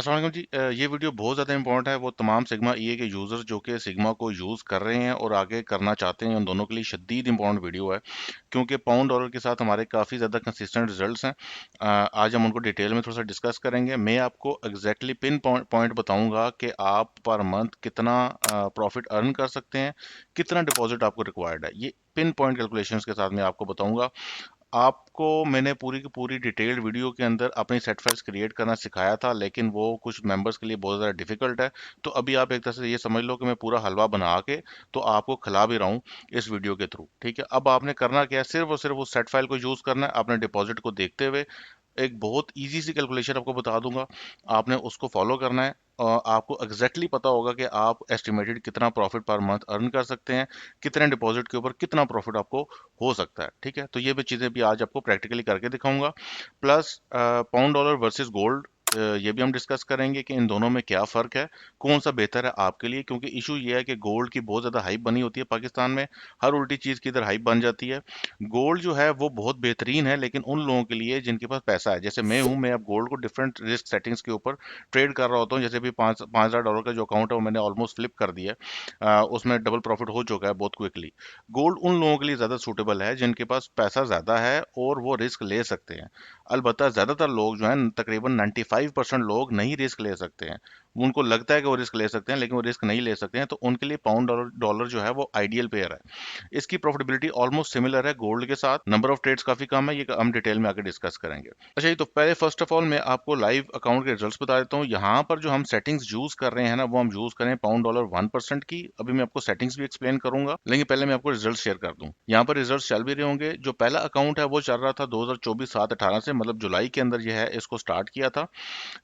अस्सलाम वालेकुम जी। ये वीडियो बहुत ज़्यादा इंपॉर्टेंट है वो तमाम सिग्मा ईए के यूज़र्स जो कि सिग्मा को यूज़ कर रहे हैं और आगे करना चाहते हैं, उन दोनों के लिए शदीद इंपॉर्टेंट वीडियो है, क्योंकि पाउंड डॉलर के साथ हमारे काफ़ी ज़्यादा कंसिस्टेंट रिजल्ट्स हैं। आज हम उनको डिटेल में थोड़ा सा डिस्कस करेंगे। मैं आपको एग्जैक्टली पिन पॉइंट बताऊंगा कि आप पर मंथ कितना प्रॉफिट अर्न कर सकते हैं, कितना डिपॉजिट आपको रिक्वायर्ड है। ये पिन पॉइंट कैलकुलेशंस के साथ मैं आपको बताऊंगा। आपको मैंने पूरी की पूरी डिटेल्ड वीडियो के अंदर अपनी सेट फाइल्स क्रिएट करना सिखाया था, लेकिन वो कुछ मेंबर्स के लिए बहुत ज़्यादा डिफिकल्ट है। तो अभी आप एक तरह से ये समझ लो कि मैं पूरा हलवा बना के तो आपको खिला भी रहा हूँ इस वीडियो के थ्रू। ठीक है, अब आपने करना क्या है, सिर्फ और सिर्फ उस सेट फाइल को यूज़ करना है। आपने डिपॉजिट को देखते हुए एक बहुत इजी सी कैलकुलेशन आपको बता दूंगा, आपने उसको फॉलो करना है। आपको एग्जैक्टली पता होगा कि आप एस्टिमेटेड कितना प्रॉफिट पर मंथ अर्न कर सकते हैं, कितने डिपॉजिट के ऊपर कितना प्रॉफिट आपको हो सकता है। ठीक है, तो ये भी चीज़ें भी आज आपको प्रैक्टिकली करके दिखाऊंगा। Plus pound dollar versus gold, ये भी हम डिस्कस करेंगे कि इन दोनों में क्या फ़र्क है, कौन सा बेहतर है आपके लिए। क्योंकि इशू ये है कि गोल्ड की बहुत ज़्यादा हाइप बनी होती है पाकिस्तान में, हर उल्टी चीज़ की इधर हाइप बन जाती है। गोल्ड जो है वो बहुत बेहतरीन है, लेकिन उन लोगों के लिए जिनके पास पैसा है, जैसे मैं हूं। मैं अब गोल्ड को डिफरेंट रिस्क सेटिंग्स के ऊपर ट्रेड कर रहा होता हूँ। जैसे भी $5,000 का जो अकाउंट है वो मैंने ऑलमोस्ट फ्लिप कर दिया है। उसमें डबल प्रॉफिट हो चुका है बहुत क्विकली। गोल्ड उन लोगों के लिए ज़्यादा सूटेबल है जिनके पास पैसा ज़्यादा है और वो रिस्क ले सकते हैं। अलबत्ता ज़्यादातर लोग जो हैं, तकरीबन 95% लोग नहीं रिस्क ले सकते हैं। उनको लगता है कि वो रिस्क ले सकते हैं, लेकिन वो रिस्क नहीं ले सकते हैं। तो उनके लिए पाउंड डॉलर डॉलर जो है वो आइडियल पेयर है। इसकी प्रॉफिटेबिलिटी ऑलमोस्ट सिमिलर है गोल्ड के साथ, नंबर ऑफ ट्रेड्स काफी कम है। ये हम डिटेल में आगे डिस्कस करेंगे। अच्छा जी, तो पहले फर्स्ट ऑफ ऑल मैं आपको लाइव अकाउंट के रिजल्ट्स बता देता हूँ। यहाँ पर जो हम सेटिंग्स यूज कर रहे हैं ना, वो हम यूज करें पाउंड डॉलर 1% की। अभी मैं आपको सेटिंग्स भी एक्सप्लेन करूंगा, लेकिन पहले मैं आपको रिजल्ट शेयर कर दूं। यहाँ पर रिजल्ट चल भी रहे होंगे। जो पहला अकाउंट है वो चल रहा था 2024-7-18 से, मतलब जुलाई के अंदर ये है, इसको स्टार्ट किया था।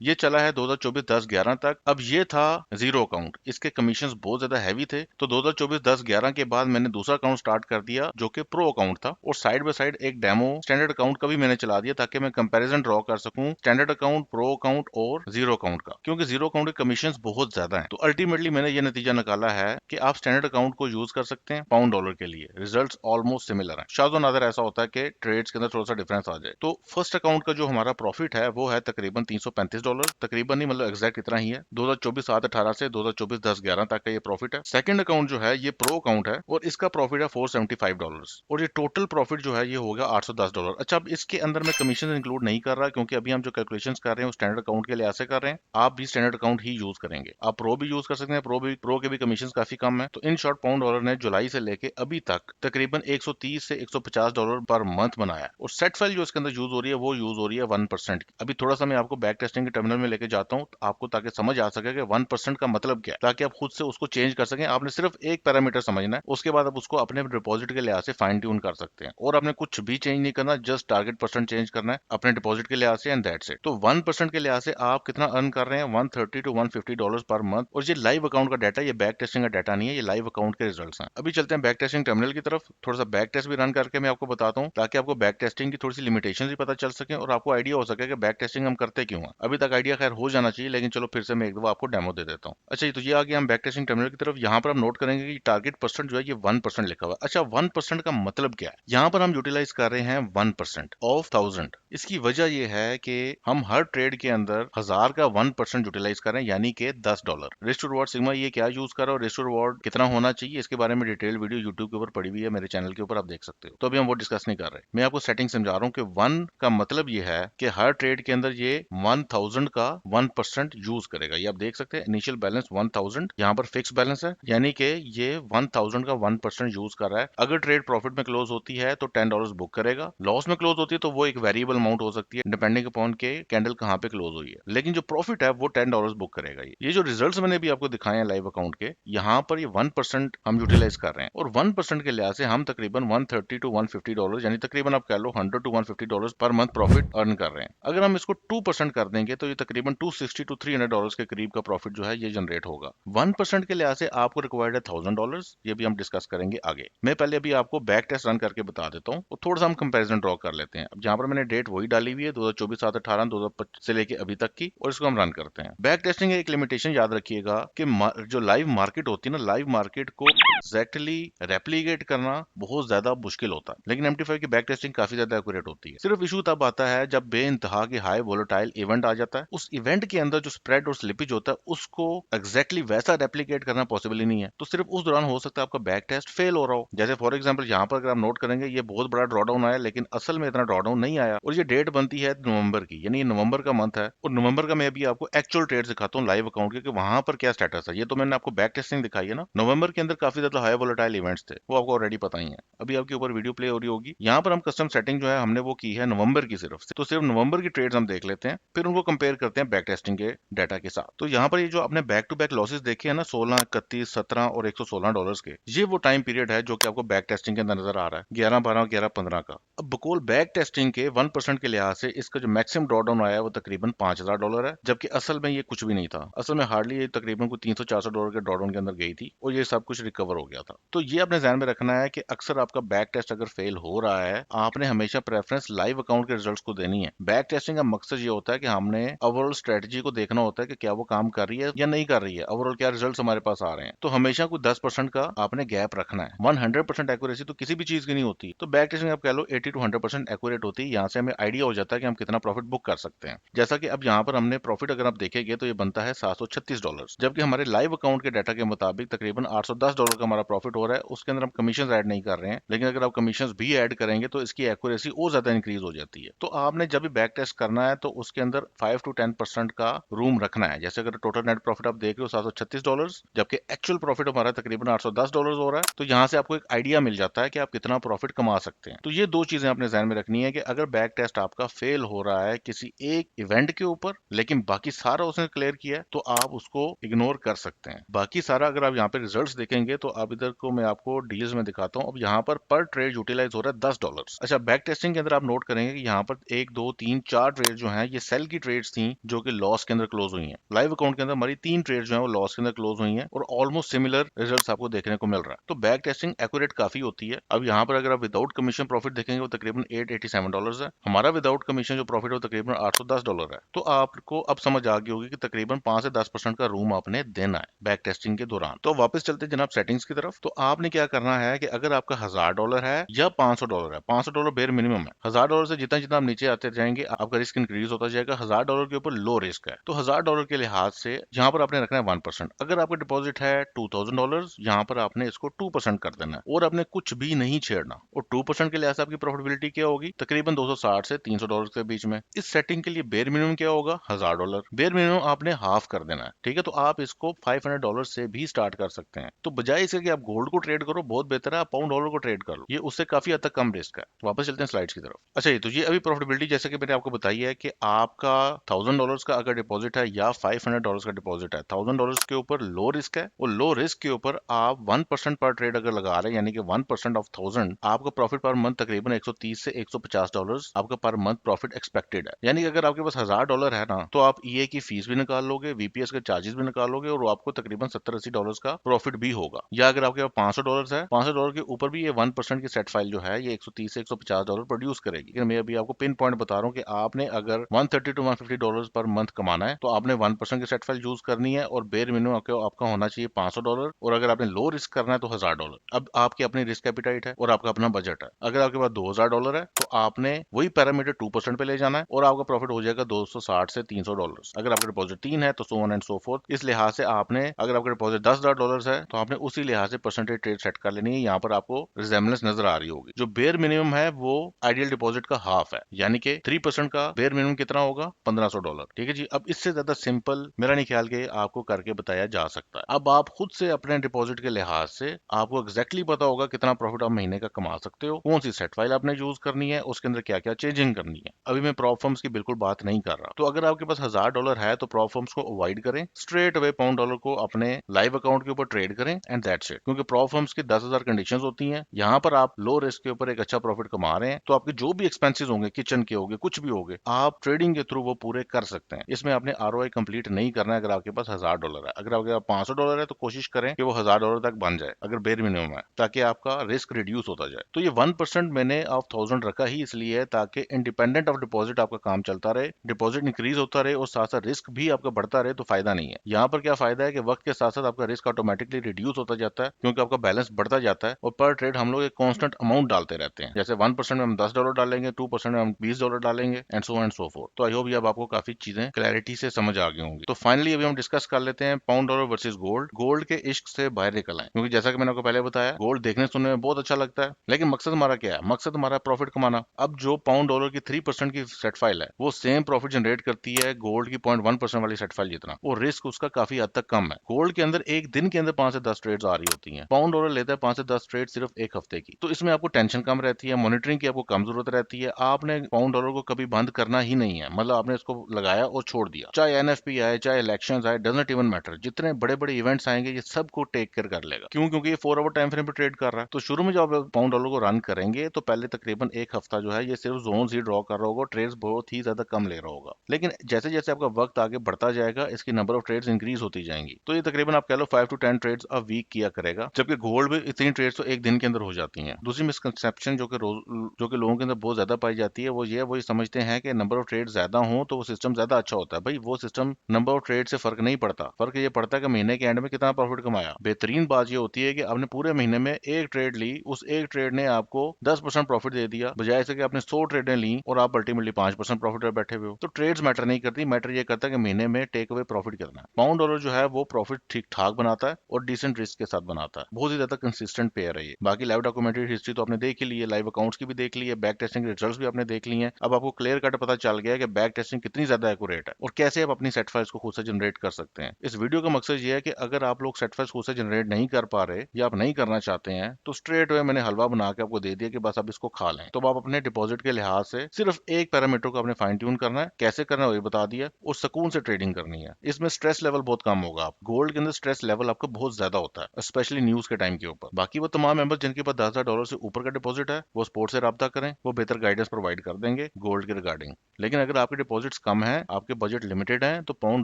ये चला है 2024-10-11 तक। अब ये था जीरो अकाउंट, इसके कमीशंस बहुत ज्यादा हैवी थे। तो 2024-10-11 के बाद मैंने दूसरा अकाउंट स्टार्ट कर दिया जो कि प्रो अकाउंट था, और साइड बाय साइड एक डेमो स्टैंडर्ड अकाउंट का भी मैंने चला दिया, ताकि मैं कंपैरिजन ड्रॉ कर सकूं स्टैंडर्ड अकाउंट, प्रो अकाउंट और जीरो अकाउंट का। क्योंकि जीरो अकाउंट के कमीशन बहुत ज्यादा हैं। तो अल्टीमेटली मैंने ये नतीजा निकाला है कि आप स्टैंडर्ड अकाउंट को यूज कर सकते हैं पाउंड डॉलर के लिए। रिजल्ट्स ऑलमोस्ट सिमिलर हैं। शायद नादर ऐसा होता है कि ट्रेड्स के अंदर थोड़ा सा डिफरेंस आ जाए। तो फर्स्ट अकाउंट का जो हमारा प्रॉफिट है वो है तकरीबन $335। तकरीबन नहीं, मतलब एग्जैक्ट इतना ही है। 2024-7-18 से 2024-10-11 तक का ये प्रॉफिट है। सेकंड अकाउंट जो है ये प्रो अकाउंट है, और इसका प्रॉफिट है $475, और ये टोटल प्रॉफिट जो है ये हो गया $810। अच्छा, अब इसके अंदर मैं कमीशन इंक्लूड नहीं कर रहा, क्योंकि अभी हम जो कैलकुलेशन कर रहे हैं वो स्टैंडर्ड अकाउंट के लिए ऐसे कर रहे हैं। आप भी स्टैंडर्ड अकाउंट ही यूज करेंगे, आप प्रो भी यूज कर सकते हैं। प्रो के भी कमीशन काफी कम है। तो इन शॉर्ट पाउंड डॉलर ने जुलाई से लेके अभी तक तकरीबन 130 से $150 पर मंथ बनाया है। और सेट फाइल जो इसके अंदर यूज हो रही है वो यूज हो रही है 1% की। अभी थोड़ा सा मैं आपको बैक टेस्टिंग के टर्मिनल में लेके जाता हूँ, आपको ताकि समझ आ सके कि 1% का मतलब क्या है, ताकि आप खुद से उसको चेंज कर सकें। आपने सिर्फ एक पैरामीटर समझना है, उसके बाद आप उसको अपने डिपॉजिट के लिहाज से फाइन ट्यून कर सकते हैं। और आपने कुछ भी चेंज नहीं करना, जस्ट टारगेट परसेंट चेंज करना है अपने डिपॉजिट के लिहाज से, एंड दैट्स इट। तो 1% के लिहाज से आप कितना अर्न कर रहे हैं, $130 to $150 पर मंथ। और ये लाइव अकाउंट का डाटा, ये बैक टेस्टिंग का डाटा नहीं है, ये लाइव अकाउंट के रिजल्ट्स हैं। अभी चलते हैं बैक टेस्टिंग टर्मिनल की तरफ। थोड़ा सा बैक टेस्ट भी रन करके मैं आपको बताता हूँ, ताकि आपको बैक टेस्टिंग की थोड़ी सी लिमिटेशन भी पता चल सके और आपको आइडिया हो सके कि बैक टेस्टिंग हम करते क्यों हैं। अभी तक आइडिया खैर हो जाना चाहिए, लेकिन चलो फिर से मैं एक दफा आपको डेमो दे देता हूँ। अच्छा जी, तो ये आ गया हम बैक टेस्टिंग टर्मिनल की तरफ। यहाँ पर हम नोट करेंगे कि टारगेट परसेंट जो है ये 1% लिखा हुआ है। अच्छा, 1% का मतलब क्या है? यहाँ पर हम यूटिलाइज कर रहे हैं 1% ऑफ 1000। इसकी वजह यह है कि हम हर ट्रेड के अंदर 1000 का 1% यूटिलाइज कर रहे हैं, यानी कि $10। रिस्क टू रिवॉर्ड सिग्मा ये क्या यूज कर रहा है और रिस्क टू रिवॉर्ड कितना होना चाहिए, इसके बारे में डिटेल वीडियो यूट्यूब के ऊपर पड़ी हुई है, मेरे चैनल के ऊपर आप देख सकते हो। तो अभी हम वो डिस्कस नहीं कर रहे, मैं आपको सेटिंग समझा रहा हूँ कि 1 का मतलब ये है कि हर ट्रेड के अंदर ये 1000 का 1% यूज करेगा। ये आप देख सकते हैं, इनिशियल बैलेंस 1000, यहाँ पर फिक्स बैलेंस है, यानी कि ये 1000 का 1% यूज कर रहा है। अगर ट्रेड प्रॉफिट में क्लोज होती है तो $10 बुक करेगा, लॉस में क्लोज होती है तो वो एक वेरिएबल अमाउंट हो सकती है डिपेंडिंग अपॉन के कैंडल कहाँ पे क्लोज हुई है, लेकिन जो प्रॉफिट है वो $10 बुक करेगा। ये जो रिजल्ट्स मैंने भी आपको दिखाए हैं लाइव अकाउंट के, यहाँ पर ये 1% हम यूटिलाइज कर रहे हैं, और 1% के लिहाज से हम तकरीबन $130 to $150, यानी तकरीबन आप कह लो $100 to $150 per month profit earn कर रहे हैं। अगर हम इसको 2% कर देंगे तो ये तकरीबन $260 to $300 के करीब का प्रॉफिट जो है ये जनरेट होगा। 1% के लिहाज से आपको रिक्वायर्ड है $1000, ये भी हम डिस्कस करेंगे आगे। मैं पहले अभी आपको बैक टेस्ट रन करके बता देता हूँ और थोड़ा सा हम कंपैरिजन ड्रॉ कर लेते हैं। अब जहाँ पर मैंने डेट वही डाली हुई है 2024/7/18 2025 से लेके अभी तक की, और इसको हम रन करते हैं। बैक टेस्टिंग एक लिमिटेशन याद रखिएगा कि जो लाइव मार्केट होती है ना, लाइव मार्केट को एग्जैक्टली रेप्लीकेट करना बहुत ज्यादा मुश्किल होता है, लेकिन MT5 की बैक टेस्टिंग काफी ज्यादा एक्यूरेट होती है। सिर्फ इशू तब आता है जब बेइंतहा के हाई वोलेटाइल इवेंट आ जाता है। उस इवेंट के अंदर जो स्प्रेड और स्लिपेज होता है उसको एग्जैक्टली वैसा रेप्लीकेट करना पॉसिबल ही नहीं है, तो सिर्फ उस दौरान हो सकता है आपका बैक टेस्ट फेल हो रहा हो। जैसे फॉर एग्जाम्पल यहाँ पर अगर आप नोट करेंगे ये बहुत बड़ा ड्रॉडाउन आया, लेकिन असल में इतना ड्रॉडाउन नहीं आया, और ये डेट बनती है नवंबर की, यानी ये नवंबर का मंथ है, और नवंबर का मैं अभी आपको एक्चुअल ट्रेड दिखाता हूँ लाइव अकाउंट के कि वहां पर क्या स्टेटस है। ये तो मैंने आपको बैक टेस्टिंग दिखाई है ना, नवंबर के अंदर काफी ज्यादा हाई वोलेटाइल इवेंट्स थे, वो आपको ऑलरेडी पता ही है। अभी आपके ऊपर वीडियो प्ले हो रही होगी। यहाँ पर हम कस्टम सेटिंग जो है हमने वो की है नवंबर की सिर्फ, तो सिर्फ नवंबर की ट्रेड्स हम देख लेते हैं, फिर उनको कंपेयर करते हैं बैक टेस्टिंग के डाटा के साथ। तो यहाँ पर ये जो आपने बैक टू बैक लॉसेस देखे हैं ना, 16, 31, 17 और $116 के, ये वो टाइम पीरियड है जो कि आपको बैक टेस्टिंग के अंदर नजर आ रहा है, 11, 12, 11, 15 का। अब बकौल बैक टेस्टिंग के 1% के लिहाज से इसका जो मैक्सिमम ड्रॉडाउन आया है वो तकरीबन $5000 है, जबकि असल में ये कुछ भी नहीं था। असल में हार्डली ये तकरीबन को $300-400 के ड्रॉडाउन के अंदर गई थी और ये सब कुछ रिकवर हो गया था। तो ये अपने ध्यान में रखना है कि अक्सर आपका बैक टेस्ट अगर फेल हो रहा है, आपने हमेशा प्रेफरेंस लाइव अकाउंट के रिजल्ट्स को देनी है। बैक टेस्टिंग का मकसद ये होता है कि हमने ओवरऑल स्ट्रेटजी को देखना होता है कि क्या वो काम कर रही है या नहीं कर रही है, ओवरऑल क्या रिजल्ट्स हमारे पास आ रहे हैं। तो हमेशा कोई 10% का आपने गैप रखना है। 100% एक्यूरेसी तो किसी भी चीज की नहीं होती, तो बैक टेस्टिंग आप कह लो 80 to 100% एक्यूरेट होती है। यहाँ से हमें आइडिया हो जाता है कि हम कितना प्रॉफिट बुक कर सकते हैं। जैसा कि अब यहाँ पर हमने प्रॉफिट अगर आप देखेंगे तो ये बनता है $736, जबकि हमारे लाइव अकाउंट के डाटा के मुताबिक तकरीबन $810 का हमारा प्रॉफिट हो रहा है। उसके अंदर हम कमीशन ऐड नहीं कर रहे हैं, लेकिन अगर आप कमीशन भी ऐड करेंगे तो इसकी एक्यूरेसी और ज्यादा इंक्रीज हो जाती है। तो आपने जब भी बैक टेस्ट करना है तो उसके अंदर 5 to 10% का रूम रखना है। जैसे अगर टोटल नेट प्रॉफिट आप देख रहे हो $736, जबकि एक्चुअल प्रॉफिट हमारा तकरीबन $810 हो रहा है, तो यहाँ से आपको एक आइडिया मिल जाता है कि आप कितना प्रॉफिट कमा सकते हैं। तो ये दो चीजें अपने ध्यान में रखनी है कि अगर बैक टेस्ट आपका फेल हो रहा है किसी एक इवेंट के ऊपर, लेकिन बाकी सारा उसने क्लियर किया है, तो आप उसको इग्नोर कर सकते हैं। बाकी सारा अगर आप यहाँ पे रिजल्ट्स देखेंगे तो आप इधर को मैं आपको डील्स में दिखाता हूँ। अब यहाँ पर ट्रेड यूटिलाइज हो रहा है $10। अच्छा, बैक टेस्टिंग के अंदर आप नोट करेंगे कि यहाँ पर 1, 2, 3, 4 ट्रेड जो है ये सेल की ट्रेड्स थी जो कि लॉस के अंदर क्लोज हुई हैं। लाइव अकाउंट के अंदर हमारी 3 ट्रेड जो है वो लॉस के अंदर क्लोज हुई हैं और ऑलमोस्ट सिमिलर रिजल्ट्स आपको देखने को मिल रहा है। तो बैक टेस्टिंग एक्यूरेट काफी होती है। अब यहाँ पर अगर आप विदाउट कमीशन प्रॉफिट देखेंगे वो तकरीबन $887 है। हमारा विदाउट कमीशन जो प्रॉफिट है वो तकरीबन $810 है। तो आपको अब समझ आ गई होगी कि तकरीबन 5 से 10% का रूम आपने देना है बैक टेस्टिंग के दौरान। तो वापस चलते हैं जनाब सेटिंग्स की तरफ। तो आपने क्या करना है कि अगर आपका $1000 है या $500 है, $500 बेर मिनिमम है। $1000 से जितना जितना आप नीचे आते जाएंगे आपका रिस्क इंक्रीज होता जाएगा। $1000 के ऊपर लो रिस्क है, तो $1000 के लिहाज से यहाँ पर आपने रखना है 1%। अगर आपका डिपॉजिट है $2000, यहाँ पर आपने इसको 2% कर देना है और आपने कुछ भी नहीं छेड़ना। और 2% के लिहाज से आपकी प्रॉफिटेबिलिटी क्या होगी, तकरीबन $260 से $300 के बीच में। इस सेटिंग के लिए बेर मिनिमम क्या होगा, $1000। बेर मिनिमम आपने हाफ कर देना है, ठीक है। तो आप इसको $500 से भी स्टार्ट कर सकते हैं। तो बजाय इसके कि आप गोल्ड को ट्रेड करो, बहुत बेहतर है आप पाउंड डॉलर को ट्रेड कर लो, ये उससे काफी हद तक कम रिस्क है। वापस चलते हैं स्लाइड्स की तरफ। अच्छा, ये तो ये अभी प्रॉफिटेबिलिटी जैसे कि मैंने आपको बताई है कि आपका $1000 का अगर डिपॉजिट है या $500 का डिपॉजिट है, $1000 के ऊपर लो रिस्क है और लो रिस्क के ऊपर आप 1% पर ट्रेड अगर लगा रहे हैं, यानी कि 1% ऑफ 1000, आपका प्रॉफिट पर मंथ तकरीबन $130 से $150 आपका पर मंथ प्रॉफिट एक्सपेक्टेड है। यानी कि अगर आपके पास $1000 है ना, तो आप ईए की फीस भी निकाल लोगे, VPS के चार्जेस भी निकालोगे और आपको तकरीबन $70-80 का प्रॉफिट भी होगा। या अगर आपके पास $500 है, $500 के ऊपर भी ये 1% की सेट फाइल जो है ये $130 से $150 प्रोड्यूस करेगी। लेकिन मैं अभी आपको पिन पॉइंट बता रहा हूँ कि आपने अगर $130 to $150 पर मंथ कमाना है तो आपने 1% की सेट फाइल यूज करनी है और बेर मिनिमम आपका होना चाहिए $500। और अगर आपने लो रिस्क करना है तो $1000। अब आपकी अपनी रिस्क एपिटाइट है और आपका अपना बजट है। अगर आपके पास $2000 है तो आपने वही पैरामीटर 2% पे ले जाना है और आपका प्रॉफिट हो जाएगा $260 से $300। अगर आपका डिपॉजिट 3 है तो so on and so fourth. इस लिहाज से आपने, अगर आपका डिपॉजिट $10,000 है तो आपने उसी लिहाज से परसेंटेज ट्रेड सेट कर लेनी है। यहाँ पर आपको रिजेम्बलेंस नजर आ रही होगी। जो बेयर मिनिमम है वो आइडियल डिपॉजिट का हाफ है, यानी कि 3% का बेयर मिनिमम कितना होगा, $1500। ठीक है जी। अब इससे ज्यादा सिंपल मेरा नहीं ख्याल के आपको करके बताया जा सकता है। अब आप खुद से अपने डिपॉजिट के लिहाज से आपको एग्जैक्टली पता होगा कितना प्रॉफिट आप महीने का कमा सकते हो, कौन सी सेट फाइल आपने यूज करनी है, उसके अंदर क्या क्या चेंजिंग करनी है। अभी मैं प्रॉप फर्म्स की बिल्कुल बात नहीं कर रहा। तो अगर आपके पास $1000 है तो प्रॉप फर्म्स को अवॉइड करें, स्ट्रेट अवे पाउंड डॉलर को अपने लाइव अकाउंट के ऊपर ट्रेड करें एंड दैट्स इट। क्योंकि प्रॉप फर्म्स की 10,000 कंडीशंस होती हैं। यहाँ पर आप लो रिस्क के ऊपर एक अच्छा प्रॉफिट कमा रहे हैं तो आपके जो भी एक्सपेंसेस होंगे, किचन के होंगे, कुछ भी होंगे, आप ट्रेडिंग के थ्रू वो पूरे कर सकते हैं। इसमें आपने ROI कंप्लीट कंप्लीट नहीं करना है अगर आपके पास $1000 है। अगर आपके पास $500 है तो कोशिश करें कि वो $1000 तक बन जाए अगर बेर मिनिमम है, ताकि आपका रिस्क रिड्यूस होता जाए। तो ये 1% मैंने ऑफ 1000 रखा ही इसलिए है ताकि इंडिपेंडेंट ऑफ डिपॉजिट आपका काम चलता रहे, डिपॉजिट इंक्रीज होता रहे और साथ साथ रिस्क भी आपका बढ़ता रहे, तो फायदा नहीं है। यहाँ पर क्या फायदा है कि वक्त के साथ साथ आपका रिस्क ऑटोमेटिकली रिड्यूस होता जाता है क्योंकि आपका बैलेंस बढ़ता जाता है और पर ट्रेड हम लोग एक कांस्टेंट अमाउंट डालते रहते हैं। जैसे 1% में हम $10 डालेंगे, 2% में हम $20 डालेंगे एंड सो फोर्थ। तो आई होप ये अब आपको काफी चीजें क्लैरिटी से समझ आ गई होंगी। तो फाइनली अभी हम डिस्कस कर लेते हैं pound dollar versus gold. Gold के इश्क से बाहर निकल आए, क्योंकि जैसा कि मैंने आपको पहले बताया गोल्ड देखने सुनने में बहुत अच्छा लगता है, लेकिन मकसद हमारा क्या है? मकसद हमारा प्रॉफिट कमाना। अब जो पाउंड डॉलर की 3% की सेट फाइल है वो सेम प्रॉफिट जनरेट करती है गोल्ड की 0.1% वाली सेट फाइल जितना, और रिस्क उसका काफी हद तक कम है। गोल्ड के अंदर एक दिन के अंदर 5 से 10 ट्रेड्स आ रही होती हैं, पाउंड डॉलर लेता है 5 से 10 ट्रेड सिर्फ एक हफ्ते की। तो इसमें आपको टेंशन कम रहती है, मॉनिटरिंग की आपको कम जरूरत रहती है। आपने पाउंड डॉलर को कभी बंद करना ही नहीं है, मतलब आपने इसको लगाया और छोड़ दिया, चाहे एनएफपी आए चाहे इलेक्शंस आए, डजंट इवन मैटर। जितने बड़े बड़े इवेंट्स आएंगे ये सबको टेक केयर कर लेगा। क्यों? क्योंकि ये 4 आवर टाइम फ्रेम पे ट्रेड कर रहा है। तो शुरू में जब आप पाउंड डॉलर को रन करेंगे तो पहले तकरीबन एक हफ्ता जो है ये सिर्फ जोन ही ड्रॉ कर रहा होगा, ट्रेड्स बहुत ही ज्यादा कम ले रहा होगा। लेकिन जैसे जैसे आपका वक्त आगे बढ़ता जाएगा इसकी नंबर ऑफ ट्रेड्स इंक्रीज होती जाएंगी। तो ये तकरीबन आप कह लो 5 to 10 ट्रेड्स अ वीक किया करेगा, जबकि गोल्ड में इतनी ट्रेड्स तो एक दिन के अंदर हो जाती हैं। दूसरी मिसकंसेप्शन जो कि लोगों के अंदर बहुत ज्यादा पाई जाती है वो ये वही समझते हैं कि नंबर ऑफ ट्रेड ज्यादा हो तो वो सिस्टम ज्यादा अच्छा होता है। भाई वो सिस्टम नंबर ऑफ ट्रेड से फर्क नहीं पड़ता, फर्क ये पड़ता है कि महीने के एंड में कितना प्रॉफिट कमाया। बेहतरीन बात ये होती है कि आपने पूरे महीने में एक ट्रेड ली, उस एक ट्रेड ने आपको 10% प्रॉफिट दे दिया, बजाय से कि आपने 100 ट्रेडें ली और आप अल्टीमेटली 5% प्रॉफिट पर बैठे हुए हो। तो ट्रेड्स मैटर नहीं करती, मैटर ये करता है कि महीने में टेक अवे प्रॉफिट करना है। पाउंड डॉलर जो है वो प्रॉफिट ठीक ठाक बनाता है और डिसेंट रिस्क के साथ बनाता है। बहुत ही ज्यादा कंसिस्टेंट पेयर है ये। बाकी लाइव डॉक्यूमेंट्री हिस्ट्री तो आपने देख ही ली है, लाइव अकाउंट्स की भी देख ली है, बैक टेस्टिंग रिजल्ट्स भी आपने देख ली हैं। अब आपको क्लियर कट पता चल गया है कि बैक टेस्टिंग कितनी ज्यादा एक्यूरेट है और कैसे आप अपनी सेट फाइल्स को खुद से जनरेट कर सकते हैं। इस वीडियो का मकसद ये है कि अगर आप लोग सेट फाइल्स खुद से जनरेट नहीं कर पा रहे या आप नहीं करना चाहते हैं तो स्ट्रेट वे मैंने हलवा बना के आपको दे दिया कि बस आप इसको खा लें। तो आप अपने डिपॉजिट के लिहाज से सिर्फ एक पैरामीटर को आपने फाइन ट्यून करना है, कैसे करना है वही बता दिया, और सुकून से ट्रेडिंग करनी है। इसमें स्ट्रेस लेवल बहुत कम होगा। आप गोल्ड के अंदर स्ट्रेस लेवल आपका बहुत ज्यादा होता है, स्पेशली न्यूज के टाइम के ऊपर। बाकी वो तमाम मेंबर्स जिनके पास $10,000 से ऊपर का डिपॉजिट है वो स्पोर्ट से रब्ता करें, वो बेहतर गाइडेंस प्रोवाइड कर देंगे गोल्ड के रिगार्डिंग। लेकिन अगर आपके डिपॉजिट्स कम हैं, आपके बजट लिमिटेड हैं, तो पाउंड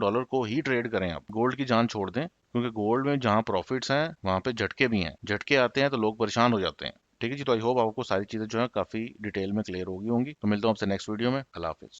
डॉलर को ही ट्रेड करें। आप गोल्ड की जान छोड़ दें, क्योंकि गोल्ड में जहां प्रॉफिट्स हैं वहां पे झटके भी हैं। झटके आते हैं तो लोग परेशान हो जाते हैं। ठीक है जी, तो आई होप आपको सारी चीजें जो है काफी डिटेल में क्लियर होगी होंगी। तो मिलता हूँ आपसे नेक्स्ट वीडियो में। अल्लाह हाफिज।